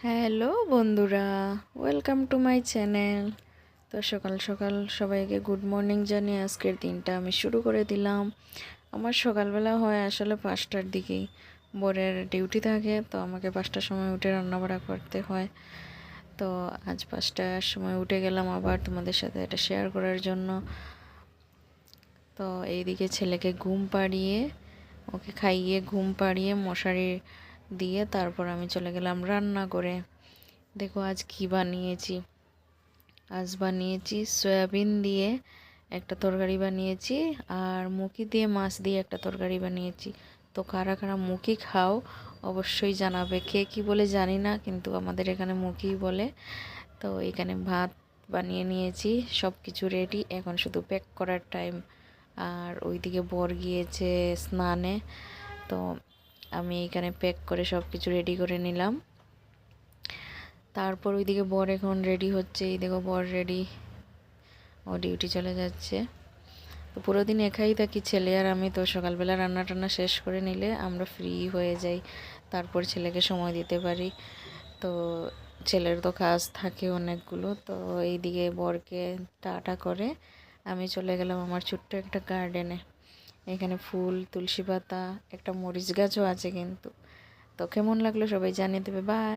Hello বন্ধুরা, welcome to my channel. তো সকাল সকাল সবাইকে গুড মর্নিং জানিয়ে আজকের দিনটা আমি শুরু করে দিলাম। আমার সকালবেলা হয় আসলে 5টার দিকেই, বরের ডিউটি থাকে, তো আমাকে 5টার সময় উঠে রান্নাবাড়া করতে হয়। তো আজ 5টার সময় উঠে গেলাম আবার তোমাদের সাথে এটা শেয়ার করার জন্য। তো এইদিকে ছেলেকে ঘুম পাড়িয়ে, ওকে খাইয়ে ঘুম পাড়িয়ে মশারি দিয়ে তারপর আমি চলে গেলাম রান্না করে। দেখো আজ কী বানিয়েছি। আজ বানিয়েছি সয়াবিন দিয়ে একটা তরকারি বানিয়েছি, আর মুখি দিয়ে মাছ দিয়ে একটা তরকারি বানিয়েছি। তো কারা কারা মুখি খাও অবশ্যই জানাবে। কে কী বলে জানি না, কিন্তু আমাদের এখানে মুখি বলে। তো এখানে ভাত বানিয়ে নিয়েছি, সব কিছু রেডি, এখন শুধু প্যাক করার টাইম। আর ওইদিকে বর গিয়েছে স্নানে, তো আমি এখানে প্যাক করে সব কিছু রেডি করে নিলাম। তারপর ওইদিকে বর এখন রেডি হচ্ছে, এই দেখো বর রেডি, ও ডিউটি চলে যাচ্ছে। তো পুরো দিন একাই থাকি ছেলে আর আমি, তো সকালবেলা রান্না টান্না শেষ করে নিলে আমরা ফ্রি হয়ে যাই, তারপর ছেলেকে সময় দিতে পারি। তো ছেলের তো কাজ থাকে অনেকগুলো। তো এইদিকে বরকে টাটা করে আমি চলে গেলাম আমার ছোট্ট একটা গার্ডেনে। এখানে ফুল, তুলসী পাতা, একটা মরিচ গাছও আছে কিন্তু। তো কেমন লাগলো সবাই জানিয়ে দেবে। বাই।